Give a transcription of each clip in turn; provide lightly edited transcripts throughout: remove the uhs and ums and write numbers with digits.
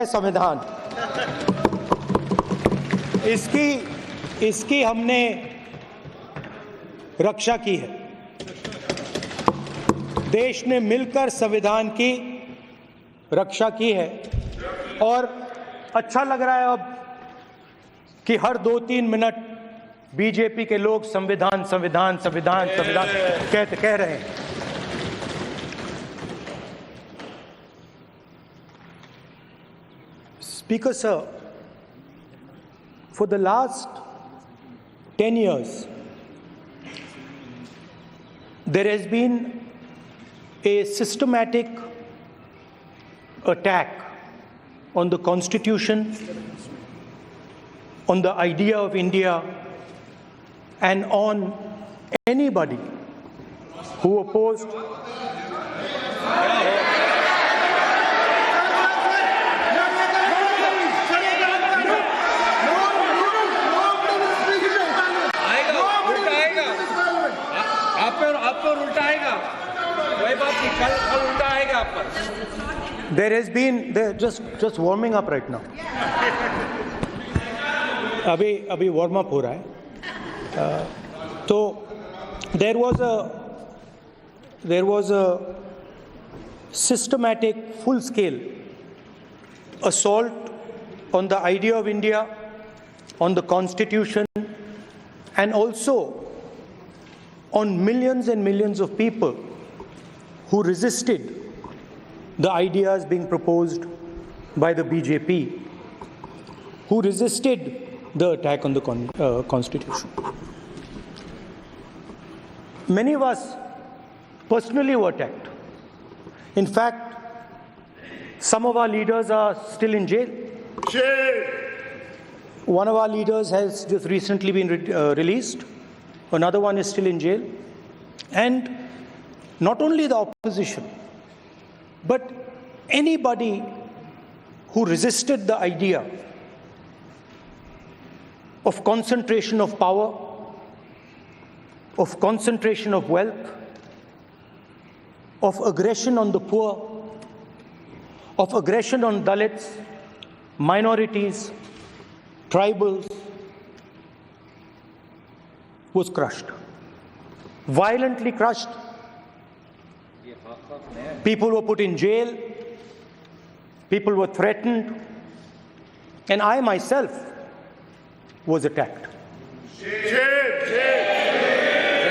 संविधान इसकी हमने रक्षा की है। देश ने मिलकर संविधान की रक्षा की है और अच्छा लग रहा है अब कि हर 2-3 मिनट बीजेपी के लोग संविधान संविधान संविधान संविधान कह रहे हैं। Speaker sir, for the last 10 years, there has been a systematic attack on the Constitution, on the idea of India, and on anybody who opposed There has been just warming up right now. अभी warm up हो रहा है. तो there was a systematic, full-scale assault on the idea of India, on the Constitution, and also on millions and millions of people who resisted the ideas being proposed by the BJP, who resisted the attack on the Constitution. Many of us personally were attacked. In fact, some of our leaders are still in jail. One of our leaders has just recently been released. Another one is still in jail. And not only the opposition, but anybody who resisted the idea of concentration of power, of concentration of wealth, of aggression on the poor, of aggression on Dalits, minorities, tribals, was crushed, violently crushed. People were put in jail, people were threatened, and I myself was attacked. Sir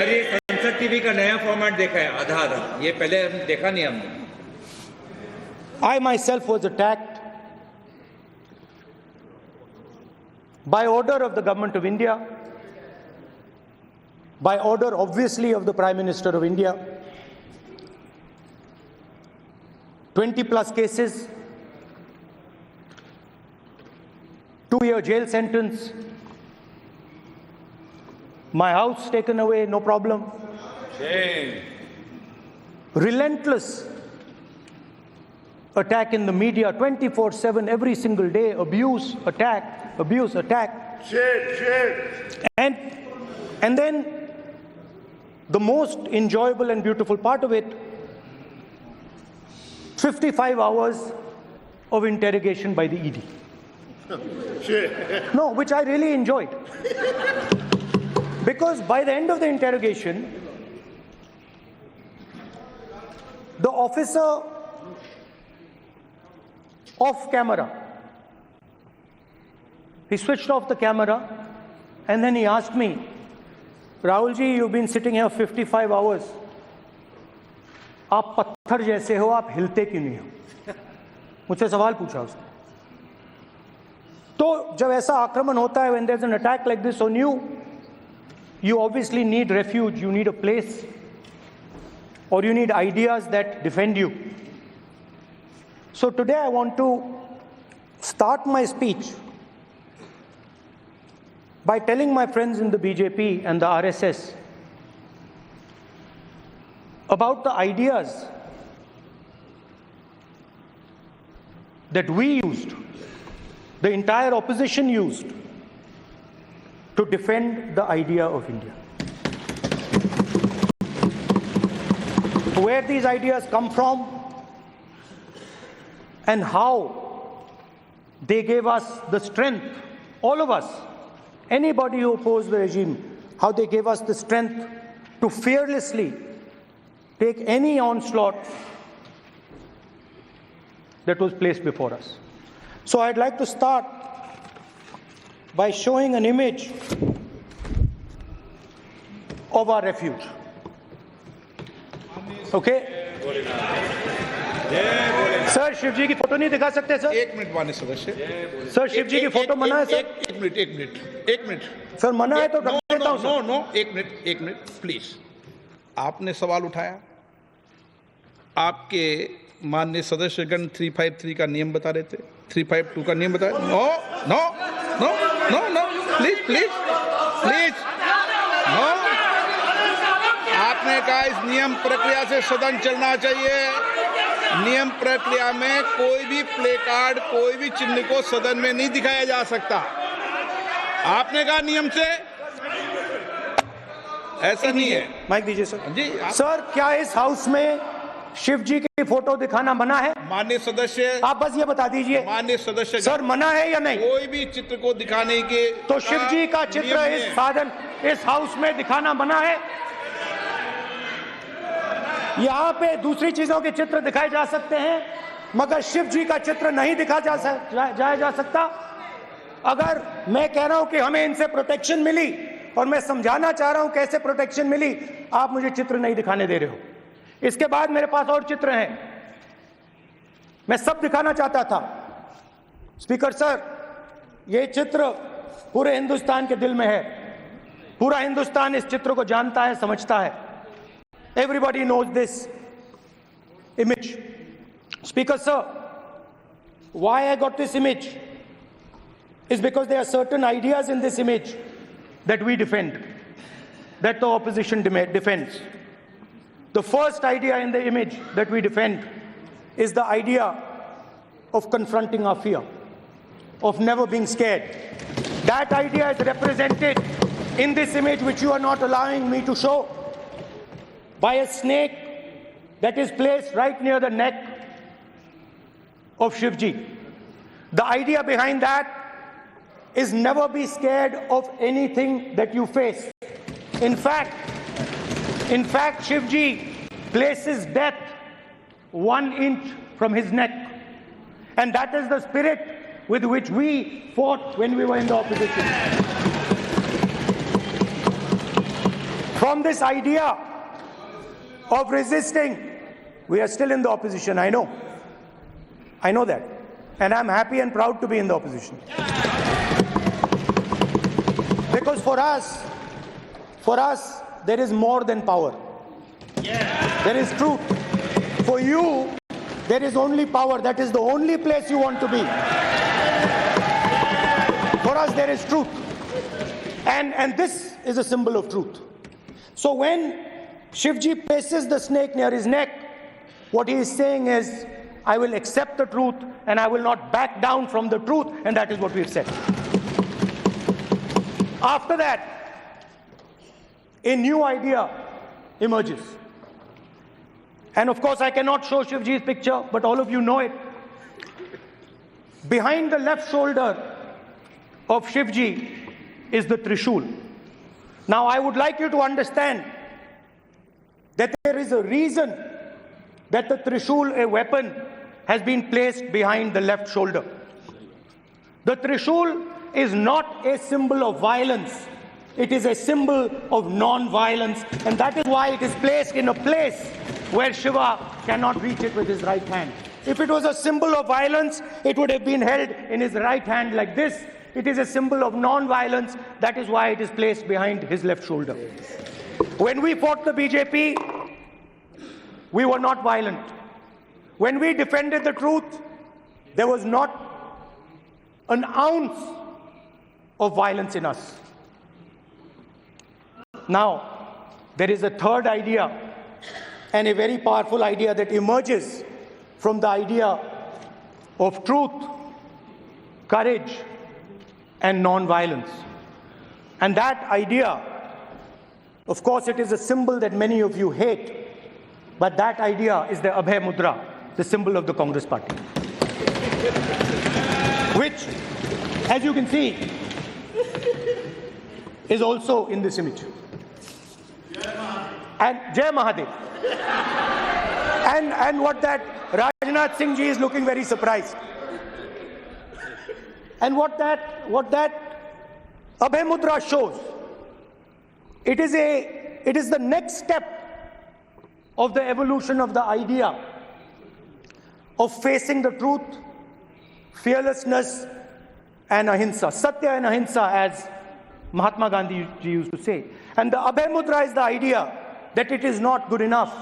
ये संसद TV का नया format देखा है आधा ये पहले हम देखा नहीं हमने. I myself was attacked by order of the government of India, by order obviously of the Prime Minister of India. 20 plus cases, 2-year jail sentence, my house taken away, no problem. Shame. Relentless attack in the media, 24/7, every single day, abuse, attack, abuse, attack. Shame. And then the most enjoyable and beautiful part of it, 55 hours of interrogation by the ED. No, which I really enjoyed. Because by the end of the interrogation, the officer off camera, he switched off the camera and then he asked me, Rahul ji, you've been sitting here 55 hours. आप पत्थर जैसे हो, आप हिलते क्यों नहीं हो? मुझसे सवाल पूछा उसने. तो जब ऐसा आक्रमण होता है, when there's an attack like this on you, you obviously need refuge, you need a place, or you need ideas that defend you. So today I want to start my speech by telling my friends in the BJP and the RSS about the ideas that we used, the entire opposition used, to defend the idea of India. Where these ideas come from and how they gave us the strength, all of us, anybody who opposed the regime, how they gave us the strength to fearlessly take any onslaught that was placed before us. So I'd like to start by showing an image of our refuge. Okay? Sir Shiv ji की photo नहीं दिखा सकते sir? एक minute माननीय सदस्य। Sir Shiv ji की photo मना है सर? एक मिनट सर मना है तो रख देता हूं सर। नो एक मिनट प्लीज। आपने सवाल उठाया, आपके माननीय सदस्यगण 353 का नियम बता रहे थे, 352 का नियम बताया। No please no. आपने कहा इस नियम प्रक्रिया से सदन चलना चाहिए। नियम प्रक्रिया में कोई भी प्ले कार्ड, कोई भी चिन्ह को सदन में नहीं दिखाया जा सकता। आपने कहा नियम से, ऐसा नहीं है। माइक दीजिए सर। जी सर क्या इस हाउस में शिव जी की फोटो दिखाना मना है? माननीय सदस्य, आप बस ये बता दीजिए माननीय सदस्य, सर मना है या नहीं? कोई भी चित्र को दिखाने के तो शिव जी का चित्र इस हाउस में दिखाना मना है? यहाँ पे दूसरी चीजों के चित्र दिखाए जा सकते हैं, मगर शिव जी का चित्र नहीं दिखाया जा सकता। अगर मैं कह रहा हूं कि हमें इनसे प्रोटेक्शन मिली, और मैं समझाना चाह रहा हूं कैसे प्रोटेक्शन मिली, आप मुझे चित्र नहीं दिखाने दे रहे हो। इसके बाद मेरे पास और चित्र हैं, मैं सब दिखाना चाहता था। स्पीकर सर, ये चित्र पूरे हिंदुस्तान के दिल में है। पूरा हिंदुस्तान इस चित्र को जानता है, समझता है। Everybody knows this image. Speaker sir, why I got this image is because there are certain ideas in this image that we defend, that the opposition defends. The first idea in the image that we defend is the idea of confronting our fear, of never being scared. That idea is represented in this image, which you are not allowing me to show, by a snake that is placed right near the neck of Shivji. The idea behind that is never be scared of anything that you face. In fact, Shivji places death 1 inch from his neck. And that is the spirit with which we fought when we were in the opposition. From this idea of resisting, we are still in the opposition, I know that, and I'm happy and proud to be in the opposition. Because for us, there is more than power. There is truth. For you, there is only power. That is the only place you want to be. For us, there is truth. And this is a symbol of truth. So when Shivji places the snake near his neck, what he is saying is, I will accept the truth and I will not back down from the truth, and that is what we've said. After that, a new idea emerges. And of course, I cannot show Shivji's picture, but all of you know it. Behind the left shoulder of Shivji is the Trishul. Now, I would like you to understand that there is a reason that the Trishul, a weapon, has been placed behind the left shoulder. The Trishul is not a symbol of violence. It is a symbol of non-violence, and that is why it is placed in a place where Shiva cannot reach it with his right hand. If it was a symbol of violence, it would have been held in his right hand like this. It is a symbol of non-violence. That is why it is placed behind his left shoulder. When we fought the BJP, we were not violent. When we defended the truth, there was not an ounce of violence in us. Now, there is a third idea, and a very powerful idea that emerges from the idea of truth, courage, and non-violence. And that idea, of course, it is a symbol that many of you hate, but that idea is the Abhay Mudra, the symbol of the Congress Party, which as you can see, is also in this image. And Jai Mahadev. And what that Rajnath Singh ji is looking very surprised. And what that Abhay Mudra shows, it is the next step of the evolution of the idea of facing the truth, fearlessness, and ahimsa. Satya and ahimsa, as Mahatma Gandhi ji used to say. And the Abhay Mudra is the idea that it is not good enough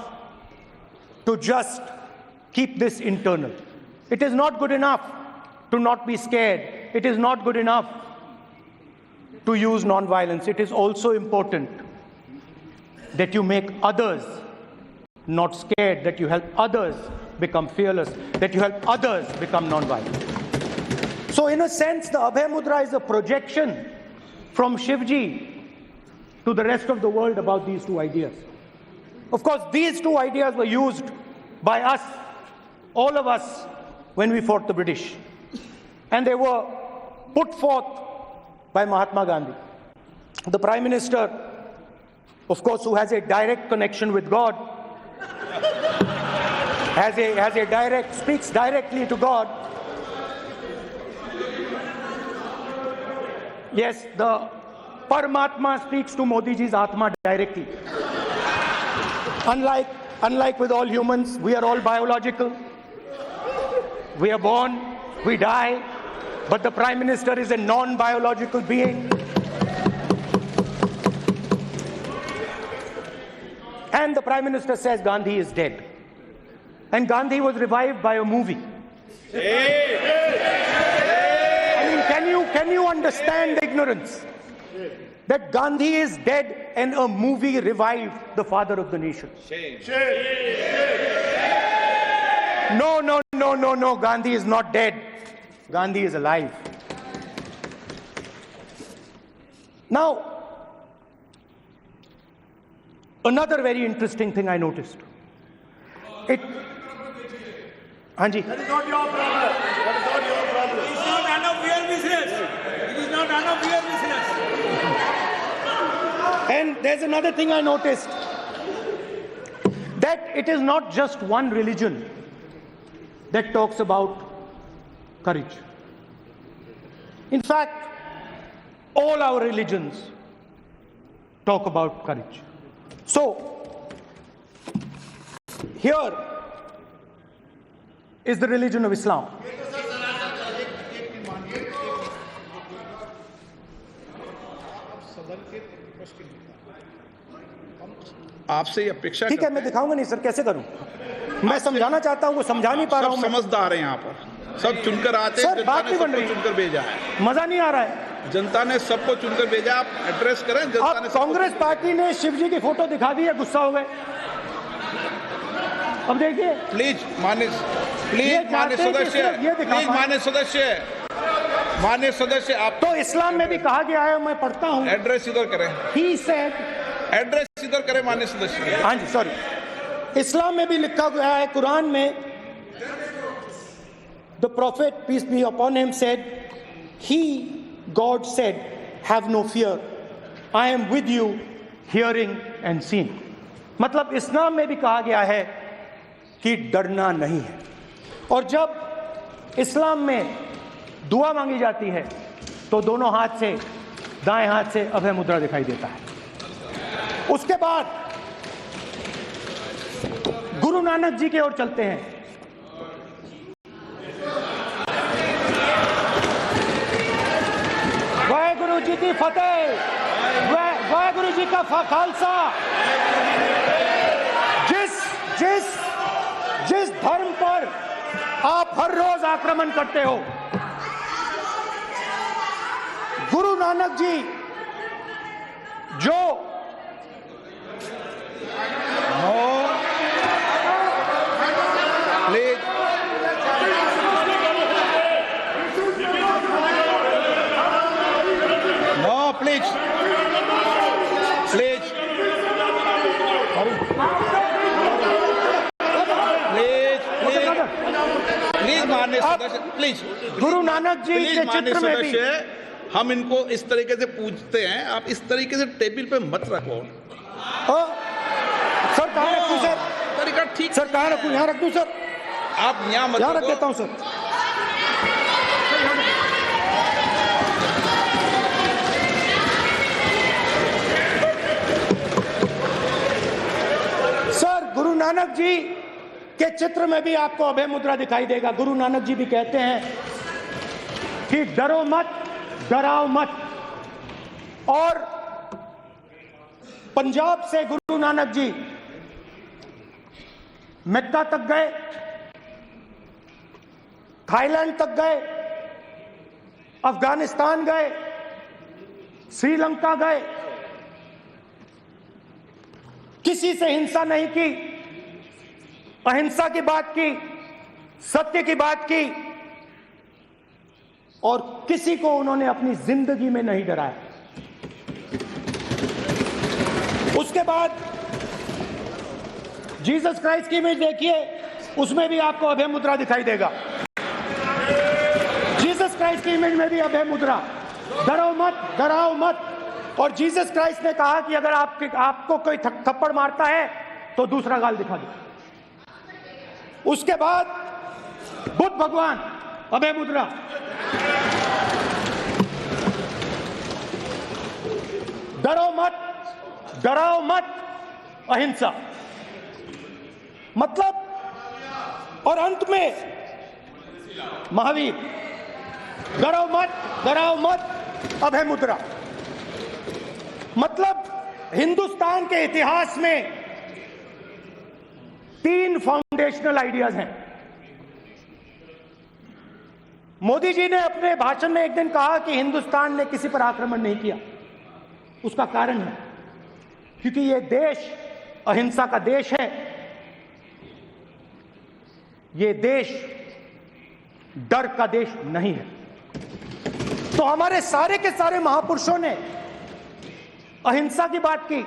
to just keep this internal. It is not good enough to not be scared. It is not good enough to use non-violence. It is also important that you make others not scared, that you help others become fearless, that you help others become non-violent. So in a sense, the Abhay Mudra is a projection from Shivji to the rest of the world about these two ideas. Of course, these two ideas were used by us, all of us, when we fought the British. And they were put forth by Mahatma Gandhi. The Prime Minister, of course, who has a direct connection with God, speaks directly to God. Yes, the Paramatma speaks to Modi ji's Atma directly. Unlike with all humans, we are all biological. We are born, we die, but the Prime Minister is a non-biological being. And the Prime Minister says Gandhi is dead. And Gandhi was revived by a movie. I mean, can you understand the ignorance? That Gandhi is dead and a movie revived the father of the nation. No, Gandhi is not dead. Gandhi is alive. Now, another very interesting thing I noticed. Hanji. That is not your problem. That is not your problem. It is not none of your business. It is not none of your business. And there's another thing I noticed. That it is not just one religion that talks about courage. In fact, all our religions talk about courage. So, here is the religion of Islam. आपसे ये अपेक्षा ठीक है, मैं दिखाऊंगा नहीं sir, कैसे करूं? मैं समझाना चाहता हूं, वो समझा नहीं पा रहा हूं। सब समझदार हैं यहाँ पर, सब चुनकर आते हैं। सर, बात नहीं बन रही, चुनकर भेजा है, मजा नहीं आ रहा है। जनता ने सबको चुनकर भेजा। आप एड्रेस करें जनता ने। कांग्रेस पार्टी ने शिवजी की फोटो दिखा दी है, गुस्सा हो गए। अब देखिए, प्लीज मान्य सदस्य, आप तो इस्लाम में भी कहा गया है, मैं पढ़ता हूं। एड्रेस इधर करें। He said, एड्रेस इधर करें मान्य सदस्य। हाँ जी, सॉरी। इस्लाम में भी लिखा गया है, कुरान में, the prophet, peace be upon him, said, God said, have no fear. I am with you, hearing and seeing. मतलब इस्लाम में भी कहा गया है कि डरना नहीं है। और जब इस्लाम में दुआ मांगी जाती है तो दोनों हाथ से, दाएं हाथ से अभय मुद्रा दिखाई देता है। उसके बाद गुरु नानक जी की ओर चलते हैं। वाहेगुरु जी की फतेह, वाहेगुरु जी का खालसा। जिस धर्म पर आप हर रोज आक्रमण करते हो, गुरु नानक जी जो सदस्य प्लीज, गुरु नानक जी प्लीज के माननीय चित्र में भी सदस्य, हम इनको इस तरीके से पूछते हैं, आप इस तरीके से टेबल पे मत रखो। सर कहाँ रखूं सर? तरीका ठीक, सर कहाँ रखूं? यहाँ रख दूं सर? आप यहाँ मत यहाँ रख रखो। देता हूँ सर। सर गुरु नानक जी के चित्र में भी आपको अभय मुद्रा दिखाई देगा। गुरु नानक जी भी कहते हैं कि डरो मत, डराओ मत। और पंजाब से गुरु नानक जी मक्का तक गए, थाईलैंड तक गए, अफगानिस्तान गए, श्रीलंका गए, किसी से हिंसा नहीं की, अहिंसा की बात की, सत्य की बात की, और किसी को उन्होंने अपनी जिंदगी में नहीं डराया। उसके बाद जीसस क्राइस्ट की इमेज देखिए, उसमें भी आपको अभय मुद्रा दिखाई देगा। जीसस क्राइस्ट की इमेज में भी अभय मुद्रा, डरो मत, डराओ मत। और जीसस क्राइस्ट ने कहा कि अगर आपको कोई थप्पड़ मारता है तो दूसरा गाल दिखा दो। उसके बाद बुद्ध भगवान, अभय मुद्रा, डरो मत, डराओ मत, अहिंसा। मतलब, और अंत में महावीर, डरो मत, डराओ मत, अभय मुद्रा। मतलब हिंदुस्तान के इतिहास में 3 फाउंडेशनल आइडियाज हैं। मोदी जी ने अपने भाषण में एक दिन कहा कि हिंदुस्तान ने किसी पर आक्रमण नहीं किया। उसका कारण है क्योंकि यह देश अहिंसा का देश है, यह देश डर का देश नहीं है। तो हमारे सारे के सारे महापुरुषों ने अहिंसा की बात की,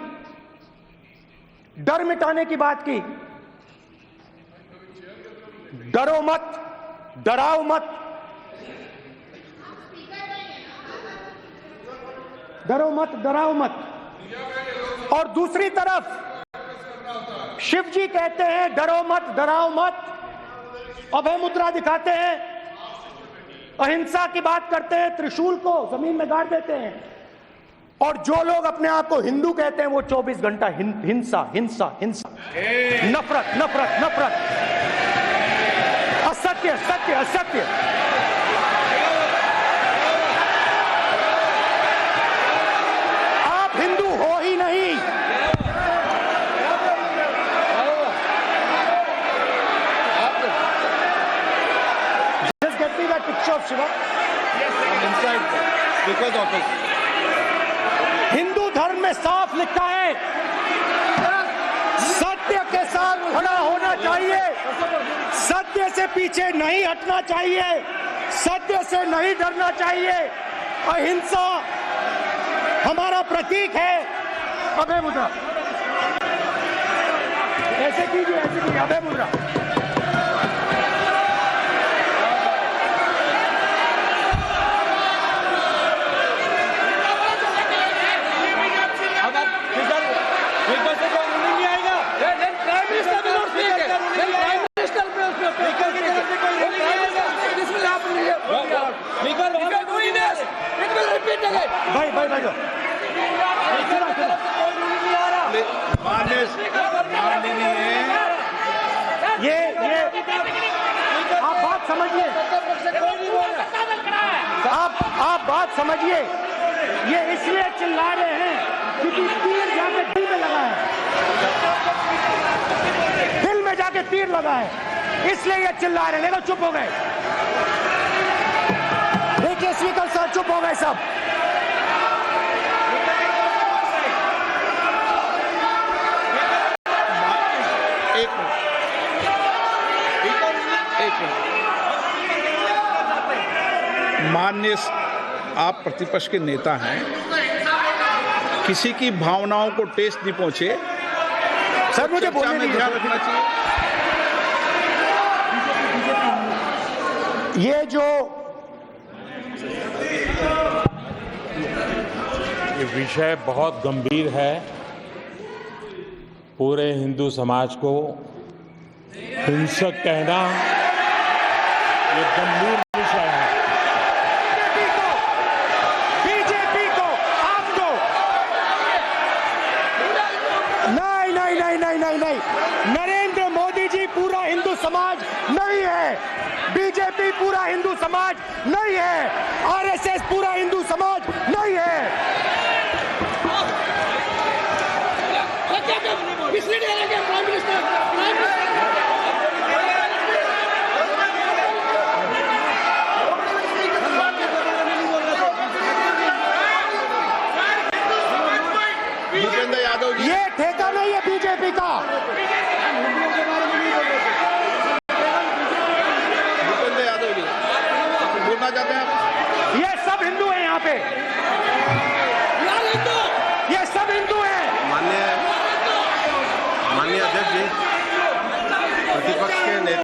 डर मिटाने की बात की। डरो मत, डराओ मत, डरो मत, डराओ मत। और दूसरी तरफ शिव जी कहते हैं डरो मत, डराओ मत, अभय मुद्रा दिखाते हैं, अहिंसा की बात करते हैं, त्रिशूल को जमीन में गाड़ देते हैं। और जो लोग अपने आप को हिंदू कहते हैं वो 24 घंटा हिंसा, हिंसा, हिंसा, नफरत, नफरत, नफरत, असत्य, सत्य, असत्य। आप हिंदू हो ही नहीं। Just get me that picture of Shiva. because of it. Hindu धर्म में साफ लिखा है, सत्य के साथ खड़ा होना चाहिए, सत्य से पीछे नहीं हटना चाहिए, सत्य से नहीं डरना चाहिए। अहिंसा हमारा प्रतीक है। अभय मुद्रा, ऐसे कीजिए, ऐसे कीजिए, अभय मुद्रा। भाई भाई भाई ये आप बात समझिए, आप बात समझिए। ये इसलिए चिल्ला रहे हैं क्योंकि तीर जाके दिल में लगा है, दिल में जाके तीर लगा है, इसलिए ये चिल्ला रहे हैं। देखो चुप हो गए, देखिए स्पीकर सर चुप हो गए सब। माननीय आप प्रतिपक्ष के नेता हैं, किसी की भावनाओं को ठेस नहीं पहुंचे, सर मुझे बोलने में दीजिए। ध्यान रखना चाहिए। ये जो ये विषय बहुत गंभीर है। पूरे हिंदू समाज को हिंसक कहना ये गंभीर विषय है। बीजेपी को आपको नहीं, नरेंद्र मोदी जी पूरा हिंदू समाज नहीं है, बीजेपी पूरा हिंदू समाज नहीं है, आरएसएस पूरा हिंदू समाज नहीं है। भूपेंद्र यादव जी, ये ठेका नहीं है बीजेपी का। भूपेंद्र यादव जी बोलना चाहते हैं आप? ये सब हिंदू हैं यहाँ पे, ये सब हिंदू हैं। माननीय अध्यक्ष जी, प्रतिपक्ष के नेता